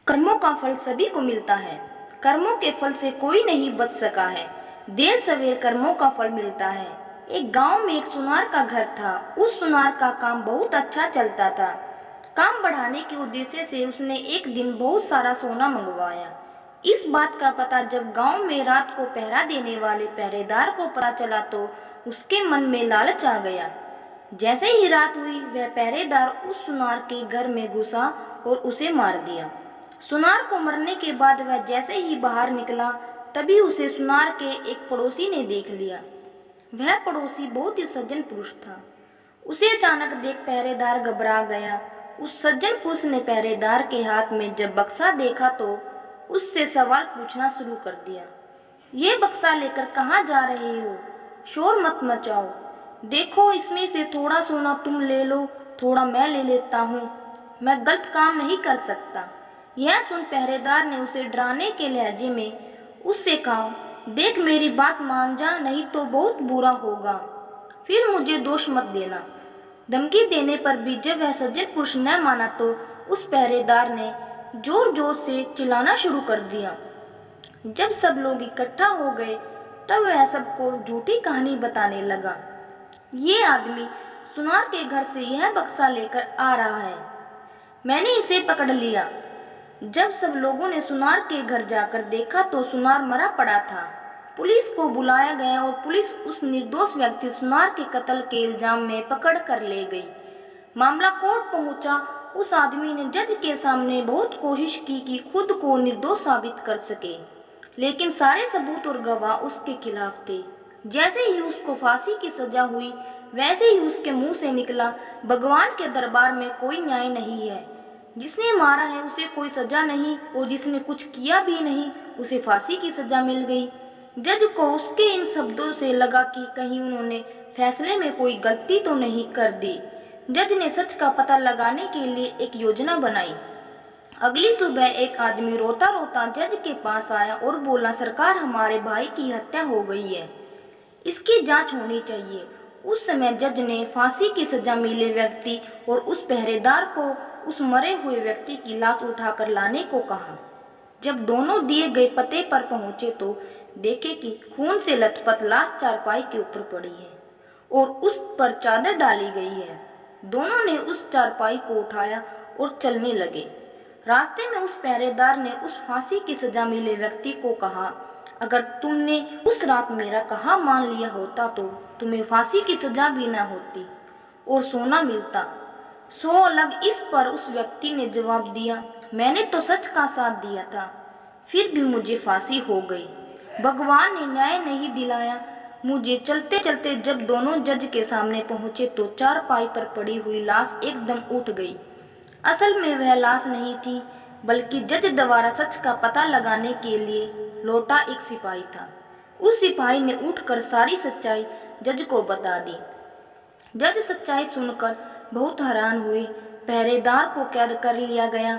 कर्मों का फल सभी को मिलता है। कर्मों के फल से कोई नहीं बच सका है। देर सवेर कर्मों का फल मिलता है। एक गांव में एक सुनार का घर था। उस सुनार का काम बहुत अच्छा चलता था। काम बढ़ाने के उद्देश्य से उसने एक दिन बहुत सारा सोना मंगवाया। इस बात का पता जब गांव में रात को पहरा देने वाले पहरेदार को पता चला तो उसके मन में लालच आ गया। जैसे ही रात हुई वह पहरेदार उस सुनार के घर में घुसा और उसे मार दिया। सुनार को मरने के बाद वह जैसे ही बाहर निकला तभी उसे सुनार के एक पड़ोसी ने देख लिया। वह पड़ोसी बहुत ही सज्जन पुरुष था। उसे अचानक देख पहरेदार घबरा गया। उस सज्जन पुरुष ने पहरेदार के हाथ में जब बक्सा देखा तो उससे सवाल पूछना शुरू कर दिया। ये बक्सा लेकर कहाँ जा रहे हो? शोर मत मचाओ। देखो इसमें से थोड़ा सोना तुम ले लो, थोड़ा मैं ले लेता हूँ। मैं गलत काम नहीं कर सकता। यह सुन पहरेदार ने उसे डराने के लहजे में उससे कहा, देख मेरी बात मान जा, नहीं तो बहुत बुरा होगा। फिर मुझे दोष मत देना। धमकी देने पर भी जब वह सज्जन पुरुष न माना तो उस पहरेदार ने जोर जोर से चिल्लाना शुरू कर दिया। जब सब लोग इकट्ठा हो गए तब वह सबको झूठी कहानी बताने लगा। ये आदमी सुनार के घर से यह बक्सा लेकर आ रहा है। मैंने इसे पकड़ लिया। जब सब लोगों ने सुनार के घर जाकर देखा तो सुनार मरा पड़ा था। पुलिस को बुलाया गया और पुलिस उस निर्दोष व्यक्ति सुनार के कत्ल के इल्जाम में पकड़ कर ले गई। मामला कोर्ट पहुंचा। उस आदमी ने जज के सामने बहुत कोशिश की कि खुद को निर्दोष साबित कर सके, लेकिन सारे सबूत और गवाह उसके खिलाफ थे। जैसे ही उसको फांसी की सजा हुई वैसे ही उसके मुंह से निकला, भगवान के दरबार में कोई न्याय नहीं है। जिसने मारा है उसे कोई सजा नहीं और जिसने कुछ किया भी नहीं उसे फांसी की सजा मिल गई। जज को उसके इन शब्दों से लगा कि कहीं उन्होंने फैसले में कोई गलती तो नहीं कर दी। जज ने सच का पता लगाने के लिए एक योजना बनाई। अगली सुबह एक आदमी रोता रोता जज के पास आया और बोला, सरकार हमारे भाई की हत्या हो गई है, इसकी जांच होनी चाहिए। उस समय जज ने फांसी की सजा मिले व्यक्ति और उस पहरेदार को उस मरे हुए व्यक्ति की लाश उठाकर लाने को कहा। जब दोनों दिए गए पते पर पहुंचे तो देखे कि खून से लथपथ लाश चारपाई के ऊपर पड़ी है और उस पर चादर डाली गई है। दोनों ने उस चारपाई को उठाया और चलने लगे। रास्ते में उस पहरेदार ने उस फांसी की सजा मिले व्यक्ति को कहा, अगर तुमने उस रात मेरा कहा मान लिया होता तो तुम्हें फांसी की सजा भी न होती और सोना मिलता। 100 लग। इस पर उस व्यक्ति ने जवाब दिया, मैंने तो सच का साथ दिया था, फिर भी मुझे फांसी हो गई। भगवान ने न्याय नहीं दिलाया मुझे। चलते चलते जब दोनों जज के सामने पहुंचे तो चारपाई पर पड़ी हुई लाश एकदम उठ गई। असल में वह लाश नहीं थी, बल्कि जज द्वारा सच का पता लगाने के लिए लौटा एक सिपाही था। उस सिपाही ने उठकर सारी सच्चाई जज को बता दी। जज सच्चाई सुनकर बहुत हैरान हुए। पहरेदार को कैद कर लिया गया,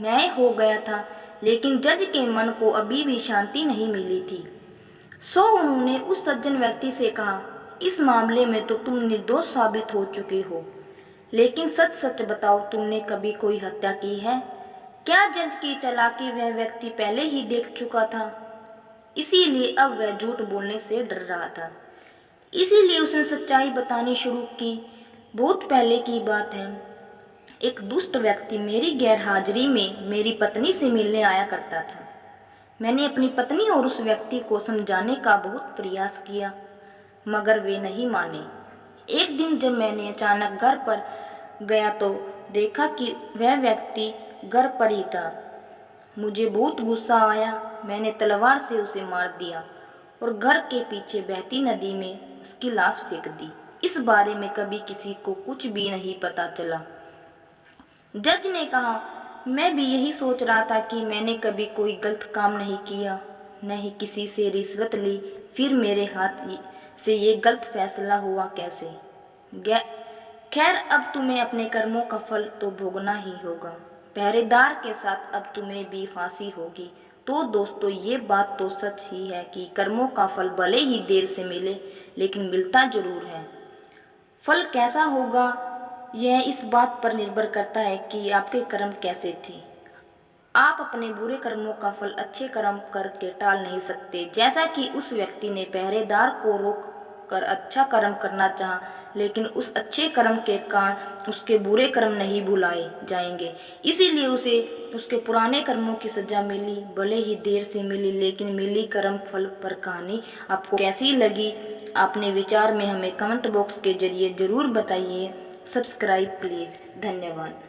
न्याय हो गया था, लेकिन जज के मन को अभी भी शांति नहीं मिली थी। सो उन्होंने उस सज्जन व्यक्ति से कहा, इस मामले में तो तुम निर्दोष साबित हो चुके हो, लेकिन सच सच बताओ, तुमने कभी कोई हत्या की है? क्या जज की चालाकी वह व्यक्ति पहले ही देख चुका था, इसीलिए अब वह झूठ बोलने से डर रहा था। इसीलिए उसने सच्चाई बतानी शुरू की। बहुत पहले की बात है, एक दुष्ट व्यक्ति मेरी गैरहाजिरी में मेरी पत्नी से मिलने आया करता था। मैंने अपनी पत्नी और उस व्यक्ति को समझाने का बहुत प्रयास किया, मगर वे नहीं माने। एक दिन जब मैंने अचानक घर पर गया तो देखा कि वह व्यक्ति घर पर ही था। मुझे बहुत गुस्सा आया। मैंने तलवार से उसे मार दिया और घर के पीछे बहती नदी में उसकी लाश फेंक दी। इस बारे में कभी किसी को कुछ भी नहीं पता चला। जज ने कहा, मैं भी यही सोच रहा था कि मैंने कभी कोई गलत काम नहीं किया, न ही किसी से रिश्वत ली, फिर मेरे हाथ से ये गलत फैसला हुआ कैसे? खैर, अब तुम्हें अपने कर्मों का फल तो भोगना ही होगा। पहरेदार के साथ अब तुम्हें भी फांसी होगी। तो दोस्तों, ये बात तो सच ही है कि कर्मों का फल भले ही देर से मिले, लेकिन मिलता जरूर है। फल कैसा होगा यह इस बात पर निर्भर करता है कि आपके कर्म कैसे थे। आप अपने बुरे कर्मों का फल अच्छे कर्म करके टाल नहीं सकते। जैसा कि उस व्यक्ति ने पहरेदार को रोक कर अच्छा कर्म करना चाहा, लेकिन उस अच्छे कर्म के कारण उसके बुरे कर्म नहीं भुलाए जाएंगे, इसीलिए उसे उसके पुराने कर्मों की सजा मिली। भले ही देर से मिली, लेकिन मिली। कर्म फल पर कहानी आपको कैसी लगी, अपने विचार में हमें कमेंट बॉक्स के जरिए ज़रूर बताइए। Subscribe please. धन्यवाद।